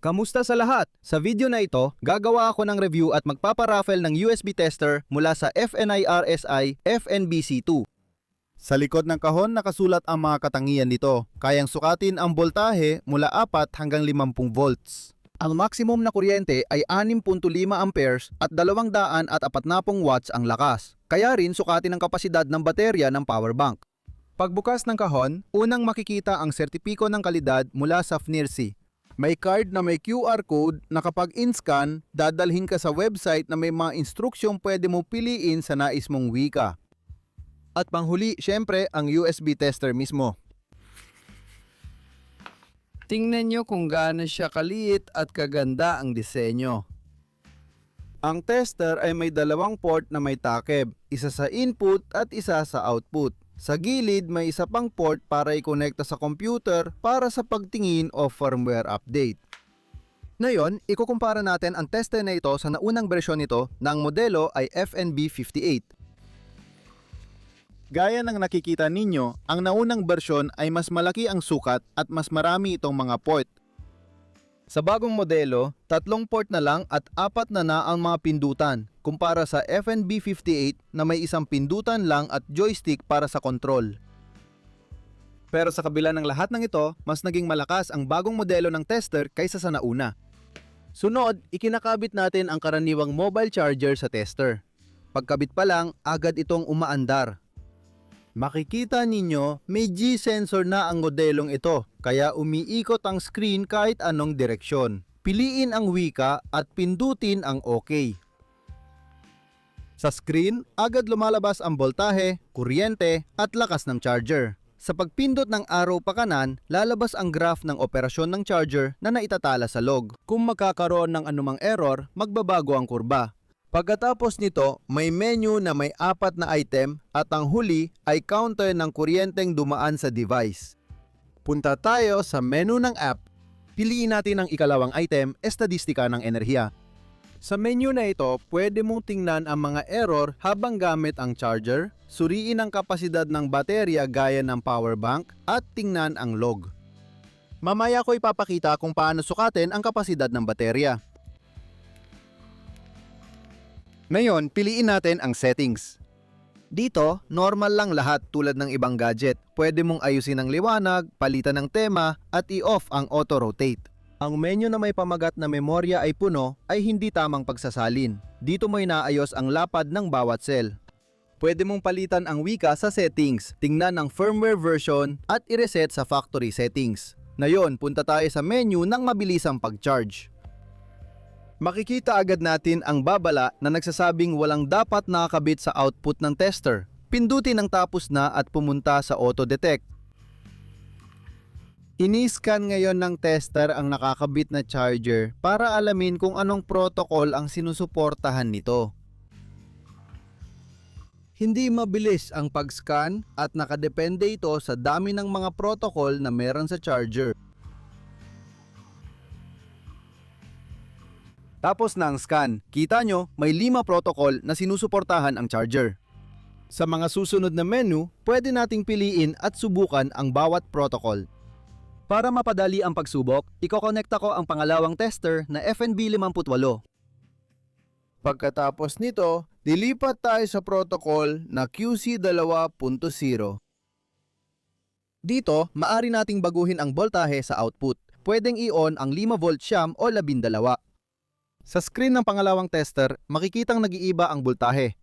Kamusta sa lahat? Sa video na ito, gagawa ako ng review at magpaparaffle ng USB tester mula sa FNIRSI FNBC2. Sa likod ng kahon nakasulat ang mga katangian nito. Kayang sukatin ang boltahe mula 4 hanggang 50 volts. Ang maximum na kuryente ay 6.5 amperes at 240 watts ang lakas. Kaya rin sukatin ang kapasidad ng baterya ng power bank. Pagbukas ng kahon, unang makikita ang sertipiko ng kalidad mula sa FNIRSI. May card na may QR code na kapag in-scan, dadalhin ka sa website na may mga instruksyong pwede mo piliin sa nais mong wika. At panghuli, syempre, ang USB tester mismo. Tingnan nyo kung gaano siya kaliit at kaganda ang disenyo. Ang tester ay may dalawang port na may takip, isa sa input at isa sa output. Sa gilid, may isa pang port para i-konekta sa computer para sa pagtingin o firmware update. Ngayon, ikukumpara natin ang tester na ito sa naunang bersyon nito na ang modelo ay FNB58. Gaya ng nakikita ninyo, ang naunang bersyon ay mas malaki ang sukat at mas marami itong mga port. Sa bagong modelo, 3 port na lang at 4 na ang mga pindutan, kumpara sa FNB58 na may isang pindutan lang at joystick para sa control. Pero sa kabila ng lahat ng ito, mas naging malakas ang bagong modelo ng tester kaysa sa nauna. Sunod, ikinakabit natin ang karaniwang mobile charger sa tester. Pagkabit pa lang, agad itong umaandar. Makikita ninyo, may G-sensor na ang modelong ito, kaya umiikot ang screen kahit anong direksyon. Piliin ang wika at pindutin ang OK. Sa screen, agad lumalabas ang boltahe, kuryente at lakas ng charger. Sa pagpindot ng arrow pa kanan, lalabas ang graph ng operasyon ng charger na naitatala sa log. Kung magkakaroon ng anumang error, magbabago ang kurba. Pagkatapos nito, may menu na may 4 na item at ang huli ay counter ng kuryenteng dumaan sa device. Punta tayo sa menu ng app. Piliin natin ang ikalawang item, estadistika ng enerhiya. Sa menu na ito, pwede mong tingnan ang mga error habang gamit ang charger, suriin ang kapasidad ng baterya gaya ng power bank, at tingnan ang log. Mamaya ko ipapakita kung paano sukatin ang kapasidad ng baterya. Ngayon, piliin natin ang settings. Dito, normal lang lahat tulad ng ibang gadget. Pwede mong ayusin ang liwanag, palitan ng tema, at i-off ang auto-rotate. Ang menu na may pamagat na memorya ay puno ay hindi tamang pagsasalin. Dito mo inaayos ang lapad ng bawat cell. Pwede mong palitan ang wika sa settings, tingnan ang firmware version, at i-reset sa factory settings. Ngayon, punta tayo sa menu ng mabilisang pag-charge. Makikita agad natin ang babala na nagsasabing walang dapat nakakabit sa output ng tester. Pindutin ang tapos na at pumunta sa auto-detect. Ini-scan ngayon ng tester ang nakakabit na charger para alamin kung anong protocol ang sinusuportahan nito. Hindi mabilis ang pag-scan at nakadepende ito sa dami ng mga protocol na meron sa charger. Tapos na ang scan, kita nyo may 5 protocol na sinusuportahan ang charger. Sa mga susunod na menu, pwede nating piliin at subukan ang bawat protocol. Para mapadali ang pagsubok, ikokonekta ko ang pangalawang tester na FNB58. Pagkatapos nito, dilipat tayo sa protocol na QC2.0. Dito, maari nating baguhin ang voltahe sa output. Pwedeng i-on ang 5 volt siyam o 12. Sa screen ng pangalawang tester, makikitang nag-iiba ang voltahe.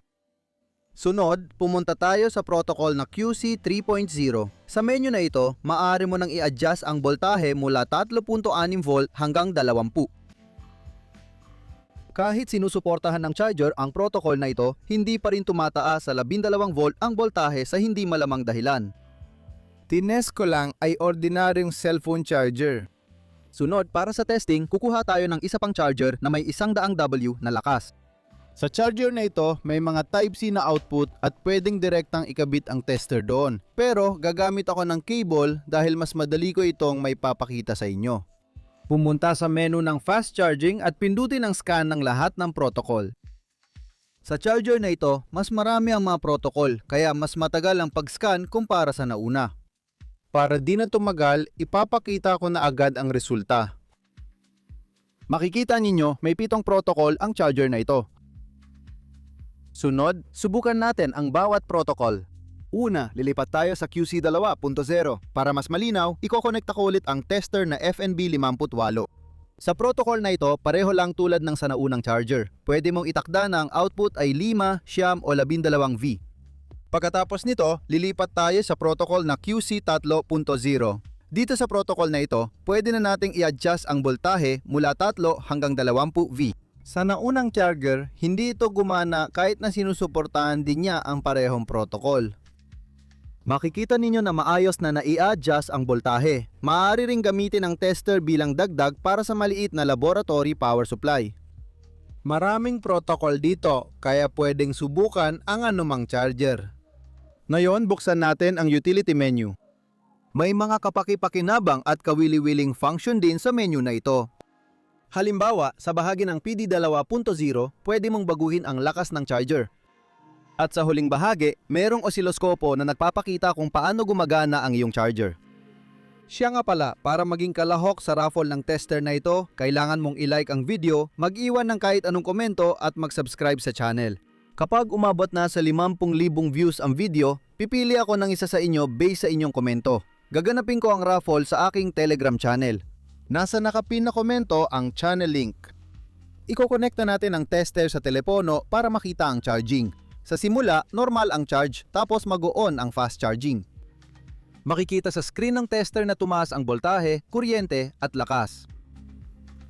Sunod, pumunta tayo sa protocol na QC 3.0. Sa menu na ito, maaari mo nang i-adjust ang voltahe mula 3.6 volt hanggang 20. Kahit sinusuportahan ng charger ang protocol na ito, hindi pa rin tumataas sa 12 volt ang voltahe sa hindi malamang dahilan. Tinest ko lang ay ordinaryong cellphone charger. Sunod, para sa testing, kukuha tayo ng isa pang charger na may 100 W na lakas. Sa charger na ito, may mga Type-C na output at pwedeng direktang ikabit ang tester doon. Pero gagamit ako ng cable dahil mas madali ko itong may papakita sa inyo. Pumunta sa menu ng fast charging at pindutin ang scan ng lahat ng protocol. Sa charger na ito, mas marami ang mga protocol kaya mas matagal ang pag-scan kumpara sa nauna. Para di na tumagal, ipapakita ko na agad ang resulta. Makikita ninyo may 7 protocol ang charger na ito. Sunod, subukan natin ang bawat protocol. Una, lilipat tayo sa QC 2.0. Para mas malinaw, ikokonekta ko ulit ang tester na FNB 58. Sa protocol na ito, pareho lang tulad ng sa naunang charger. Pwede mong itakda na ang output ay 5, 9 o 12V. Pagkatapos nito, lilipat tayo sa protocol na QC 3.0. Dito sa protocol na ito, pwede na nating i-adjust ang voltahe mula 3 hanggang 20V. Sa naunang charger, hindi ito gumana kahit na sinusuportahan din niya ang parehong protocol. Makikita ninyo na maayos na nai-adjust ang voltahe. Maaari ring gamitin ang tester bilang dagdag para sa maliit na laboratory power supply. Maraming protocol dito, kaya pwedeng subukan ang anumang charger. Ngayon, buksan natin ang utility menu. May mga kapaki-pakinabang at kawili-wiling function din sa menu na ito. Halimbawa, sa bahagi ng PD 2.0, pwede mong baguhin ang lakas ng charger. At sa huling bahagi, merong osiloskopo na nagpapakita kung paano gumagana ang iyong charger. Siya nga pala, para maging kalahok sa raffle ng tester na ito, kailangan mong i-like ang video, mag-iwan ng kahit anong komento at mag-subscribe sa channel. Kapag umabot na sa 50,000 views ang video, pipili ako ng isa sa inyo based sa inyong komento. Gaganapin ko ang raffle sa aking Telegram channel. Nasa nakapin na komento ang channel link. Ikokonekta natin ang tester sa telepono para makita ang charging. Sa simula, normal ang charge, tapos mag-on ang fast charging. Makikita sa screen ng tester na tumaas ang voltahe, kuryente at lakas.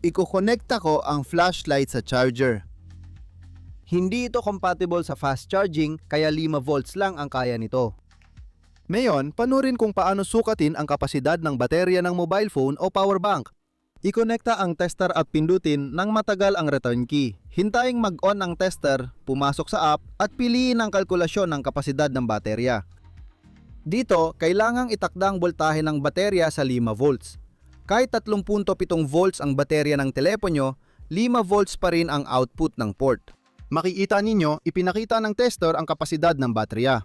Ikokonekta ko ang flashlight sa charger. Hindi ito compatible sa fast charging, kaya 5 volts lang ang kaya nito. Ngayon, panurin kung paano sukatin ang kapasidad ng baterya ng mobile phone o power bank. Ikonekta ang tester at pindutin nang matagal ang return key. Hintayin mag-on ang tester, pumasok sa app at piliin ang kalkulasyon ng kapasidad ng baterya. Dito, kailangang itakda ang voltahe ng baterya sa 5 volts. Kahit 3.7 volts ang baterya ng telepono, 5 volts pa rin ang output ng port. Makikita ninyo, ipinakita ng tester ang kapasidad ng baterya.